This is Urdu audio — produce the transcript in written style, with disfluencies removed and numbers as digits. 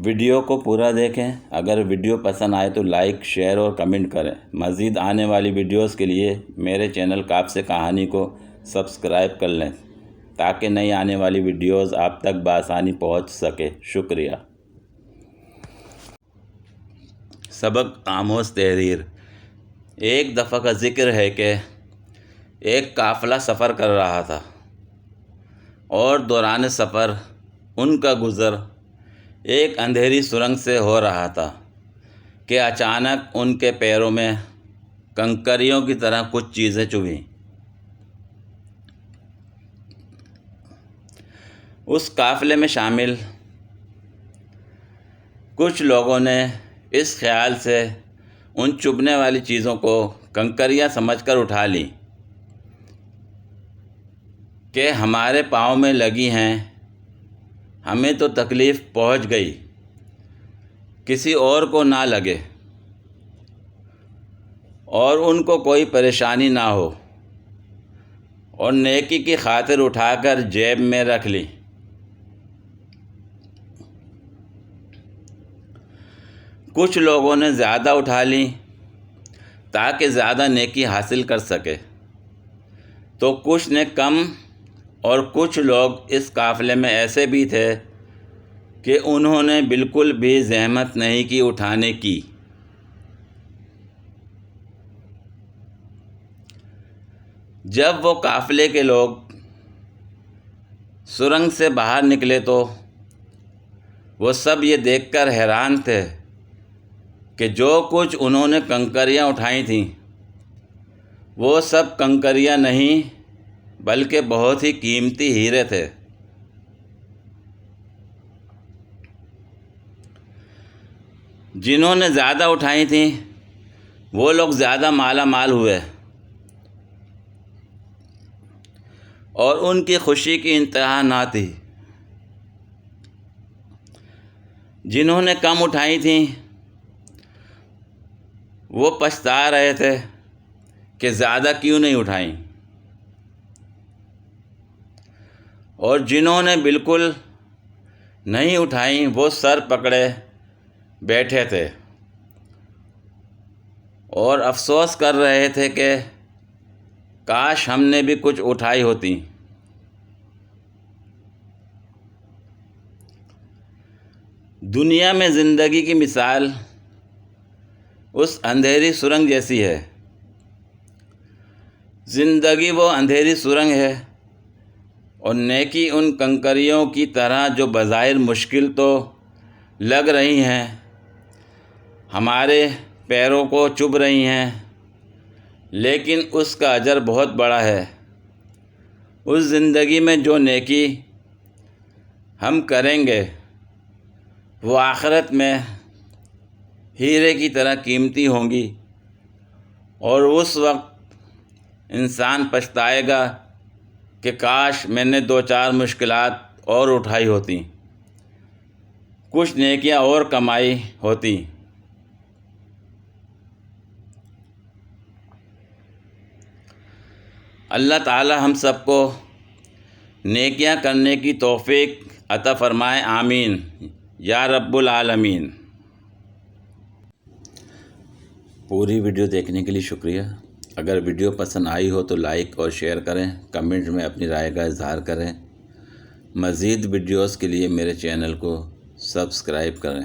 ویڈیو کو پورا دیکھیں۔ اگر ویڈیو پسند آئے تو لائک، شیئر اور کمنٹ کریں۔ مزید آنے والی ویڈیوز کے لیے میرے چینل قاف سے کہانی کو سبسکرائب کر لیں تاکہ نئی آنے والی ویڈیوز آپ تک بآسانی پہنچ سکے۔ شکریہ۔ سبق آموز تحریر۔ ایک دفعہ کا ذکر ہے کہ ایک قافلہ سفر کر رہا تھا اور دوران سفر ان کا گزر ایک اندھیری سرنگ سے ہو رہا تھا کہ اچانک ان کے پیروں میں کنکریوں کی طرح کچھ چیزیں چبھیں۔ اس قافلے میں شامل کچھ لوگوں نے اس خیال سے ان چبھنے والی چیزوں کو کنکریاں سمجھ کر اٹھا لیں کہ ہمارے پاؤں میں لگی ہیں، ہمیں تو تکلیف پہنچ گئی، کسی اور کو نہ لگے اور ان کو کوئی پریشانی نہ ہو، اور نیکی کی خاطر اٹھا کر جیب میں رکھ لی۔ کچھ لوگوں نے زیادہ اٹھا لیں تاکہ زیادہ نیکی حاصل کر سکے، تو کچھ نے کم، اور کچھ لوگ اس قافلے میں ایسے بھی تھے کہ انہوں نے بالکل بھی زحمت نہیں کی اٹھانے کی۔ جب وہ قافلے کے لوگ سرنگ سے باہر نکلے تو وہ سب یہ دیکھ کر حیران تھے کہ جو کچھ انہوں نے کنکریاں اٹھائی تھیں وہ سب کنکریاں نہیں بلکہ بہت ہی قیمتی ہیرے تھے۔ جنہوں نے زیادہ اٹھائی تھیں وہ لوگ زیادہ مالا مال ہوئے اور ان کی خوشی کی انتہا نہ تھی۔ جنہوں نے کم اٹھائی تھیں وہ پچھتا رہے تھے کہ زیادہ کیوں نہیں اٹھائیں، اور جنہوں نے بالکل نہیں اٹھائیں وہ سر پکڑے بیٹھے تھے اور افسوس کر رہے تھے کہ کاش ہم نے بھی کچھ اٹھائی ہوتی۔ دنیا میں زندگی کی مثال اس اندھیری سرنگ جیسی ہے۔ زندگی وہ اندھیری سرنگ ہے اور نیکی ان کنکریوں کی طرح جو بظاہر مشکل تو لگ رہی ہیں، ہمارے پیروں کو چبھ رہی ہیں، لیکن اس کا اجر بہت بڑا ہے۔ اس زندگی میں جو نیکی ہم کریں گے وہ آخرت میں ہیرے کی طرح قیمتی ہوں گی، اور اس وقت انسان پچھتائے گا کہ کاش میں نے 2-4 مشکلات اور اٹھائی ہوتی، کچھ نیکیاں اور کمائی ہوتی۔ اللہ تعالی ہم سب کو نیکیاں کرنے کی توفیق عطا فرمائے، آمین یا رب العالمین۔ پوری ویڈیو دیکھنے کے لیے شکریہ۔ اگر ویڈیو پسند آئی ہو تو لائک اور شیئر کریں، کمنٹ میں اپنی رائے کا اظہار کریں۔ مزید ویڈیوز کے لیے میرے چینل کو سبسکرائب کریں۔